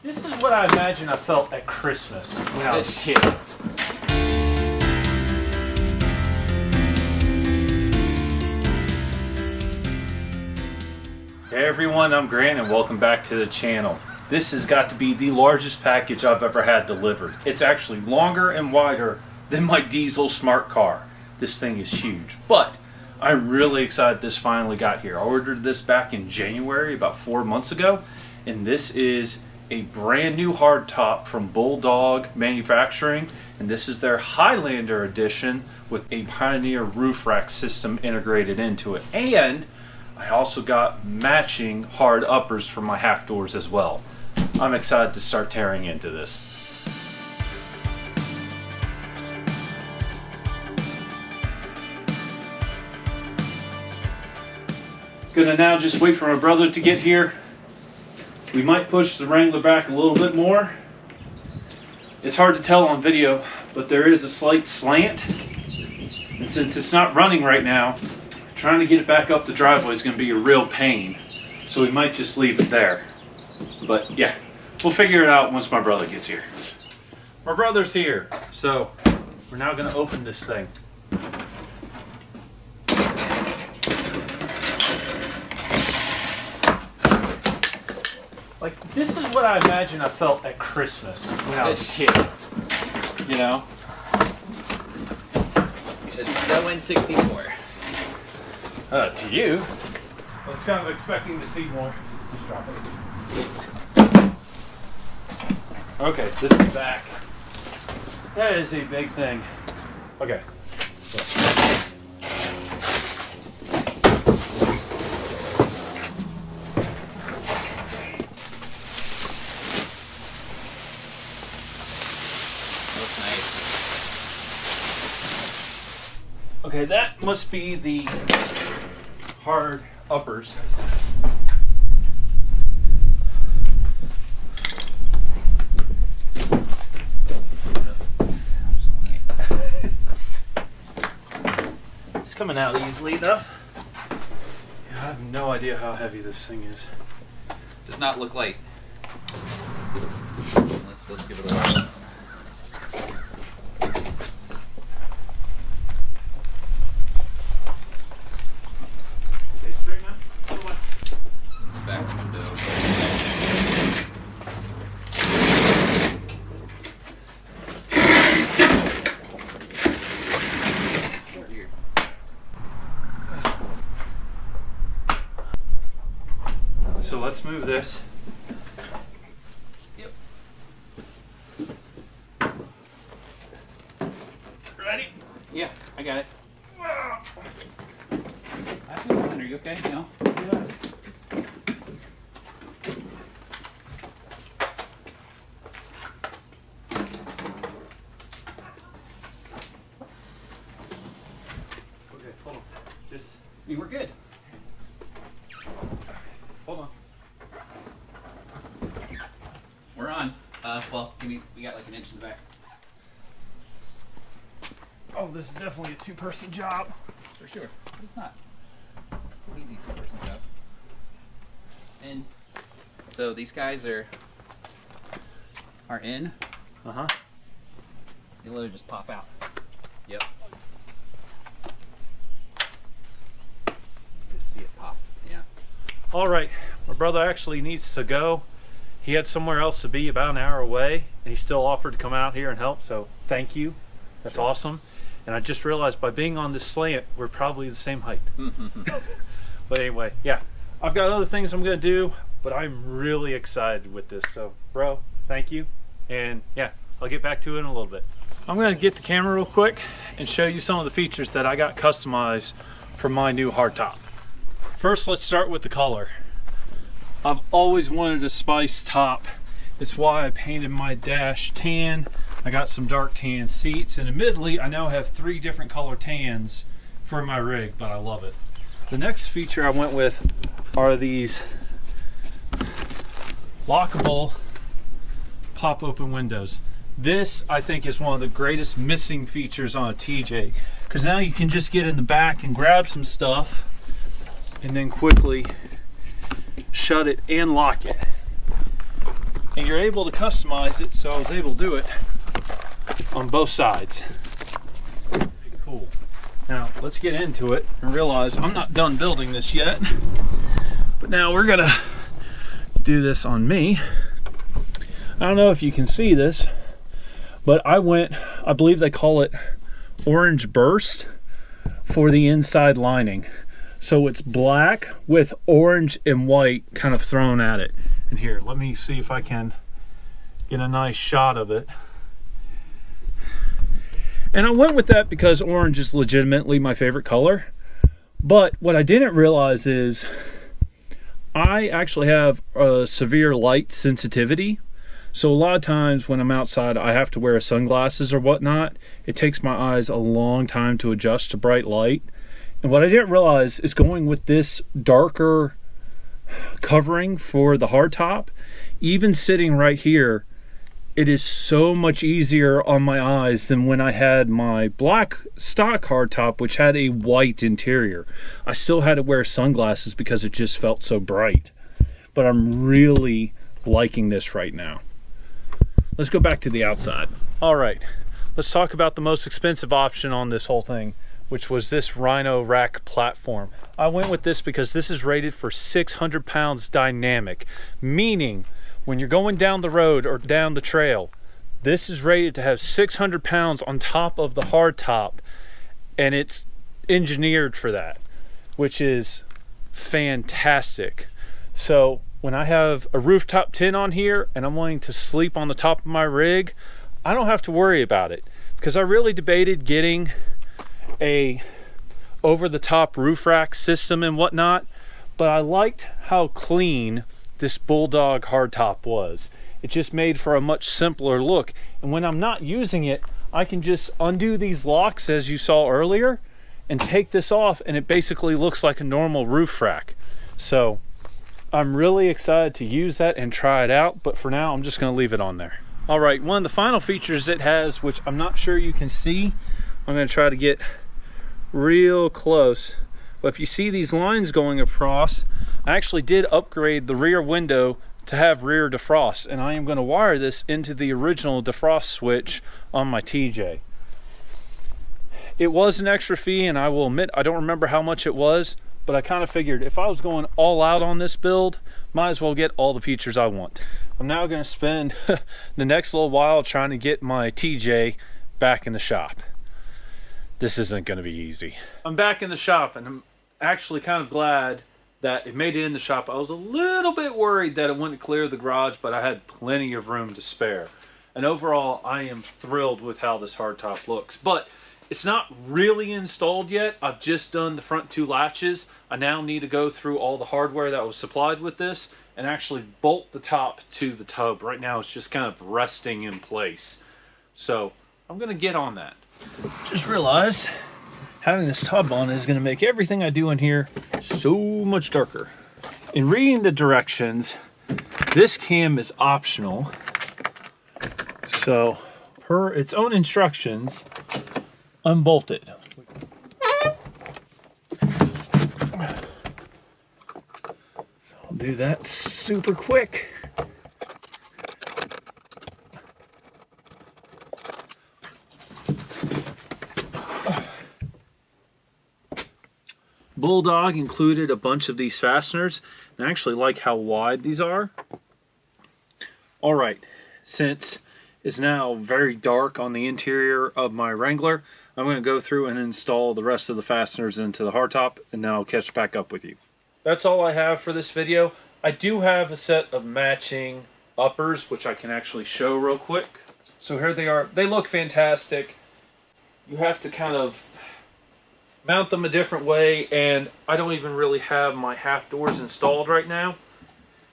This is what I imagine I felt at Christmas when I was a kid. Hey everyone, I'm Grant and welcome back to the channel. This has got to be the largest package I've ever had delivered. It's actually longer and wider than my diesel smart car. This thing is huge, but I'm really excited this finally got here. I ordered this back in January, about 4 months ago, and this is a brand new hardtop from BullDawg Manufacturing, and this is their Highlander edition with a Pioneer roof rack system integrated into it. And I also got matching hard uppers for my half doors as well. I'm excited to start tearing into this. Gonna now just wait for my brother to get here. We might push the Wrangler back a little bit more. It's hard to tell on video, but there is a slight slant. And since it's not running right now, trying to get it back up the driveway is going to be a real pain. So we might just leave it there. But yeah, we'll figure it out once my brother gets here. My brother's here, so we're now going to open this thing. Like, this is what I imagine I felt at Christmas when I was a kid. You know? It's no N64. To you. I was kind of expecting to see more. Just drop it. Okay, this is back. That is a big thing. Okay. Okay, that must be the hard uppers. It's coming out easily though. I have no idea how heavy this thing is. Does not look light. Let's give it a whirl. So let's move this. Yep. Ready? Yeah, I got it. Are you okay? No? Yeah. Okay, hold on. This. We're good. Hold on. We're on. Well, we got like an inch in the back. Oh, this is definitely a two-person job. For sure. But it's not. It's an easy two-person job. And so these guys are in. Uh-huh. They literally just pop out. Yep. You just see it pop. Yeah. All right. My brother actually needs to go. He had somewhere else to be about an hour away, and he still offered to come out here and help, so thank you. That's awesome. And I just realized by being on this slant, we're probably the same height. But anyway, yeah. I've got other things I'm going to do, but I'm really excited with this. So, bro, thank you. And yeah, I'll get back to it in a little bit. I'm going to get the camera real quick and show you some of the features that I got customized for my new hardtop. First, let's start with the color. I've always wanted a spice top. It's why I painted my dash tan. I got some dark tan seats, and admittedly, I now have 3 different color tans for my rig, but I love it. The next feature I went with are these lockable pop open windows. This, I think, is one of the greatest missing features on a TJ, because now you can just get in the back and grab some stuff and then quickly shut it and lock it. and you're able to customize it, so I was able to do it on both sides. Cool. Now let's get into it and realize I'm not done building this yet, but now we're gonna do this on me. I don't know if you can see this, but I believe they call it orange burst for the inside lining. So it's black with orange and white kind of thrown at it. And here, let me see if I can get a nice shot of it. And I went with that because orange is legitimately my favorite color. But what I didn't realize is I actually have a severe light sensitivity. So a lot of times when I'm outside, I have to wear sunglasses or whatnot. It takes my eyes a long time to adjust to bright light. And what I didn't realize is going with this darker covering for the hardtop, even sitting right here, it is so much easier on my eyes than when I had my black stock hardtop, which had a white interior. I still had to wear sunglasses because it just felt so bright. But I'm really liking this right now. Let's go back to the outside. All right, let's talk about the most expensive option on this whole thing, which was this Rhino rack platform. I went with this because this is rated for 600 pounds dynamic, meaning when you're going down the road or down the trail, this is rated to have 600 pounds on top of the hardtop, and it's engineered for that, which is fantastic. So when I have a rooftop tent on here and I'm wanting to sleep on the top of my rig, I don't have to worry about it, because I really debated getting a over-the-top roof rack system and whatnot, but I liked how clean this BullDawg hardtop was. It just made for a much simpler look, and when I'm not using it, I can just undo these locks as you saw earlier and take this off, and it basically looks like a normal roof rack. So I'm really excited to use that and try it out, but for now I'm just going to leave it on there. All right, one of the final features it has, which I'm not sure you can see, I'm going to try to get real close, but if you see these lines going across, I actually did upgrade the rear window to have rear defrost, and I am going to wire this into the original defrost switch on my TJ. It was an extra fee, and I will admit I don't remember how much it was, but I kind of figured if I was going all out on this build, might as well get all the features I want. I'm now going to spend the next little while trying to get my TJ back in the shop. This isn't going to be easy. I'm back in the shop, and I'm actually kind of glad that it made it in the shop. I was a little bit worried that it wouldn't clear the garage, but I had plenty of room to spare. And overall, I am thrilled with how this hardtop looks. But it's not really installed yet. I've just done the front two latches. I now need to go through all the hardware that was supplied with this and actually bolt the top to the tub. Right now, it's just kind of resting in place. So I'm going to get on that. Just realized having this tub on is going to make everything I do in here so much darker. In reading the directions, this cam is optional. So per its own instructions, unbolt it. So I'll do that super quick. BullDawg included a bunch of these fasteners, and I actually like how wide these are. All right, since it's now very dark on the interior of my Wrangler, I'm going to go through and install the rest of the fasteners into the hardtop, and then I'll catch back up with you. That's all I have for this video. I do have a set of matching uppers, which I can actually show real quick. So here they are. They look fantastic. You have to kind of mount them a different way, and I don't even really have my half doors installed right now.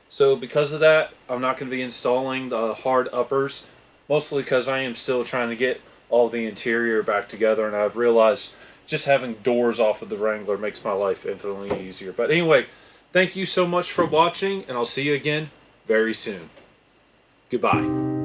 So because of that, I'm not going to be installing the hard uppers, mostly because I am still trying to get all the interior back together, and I've realized just having doors off of the Wrangler makes my life infinitely easier. But anyway, thank you so much for watching, and I'll see you again very soon. Goodbye.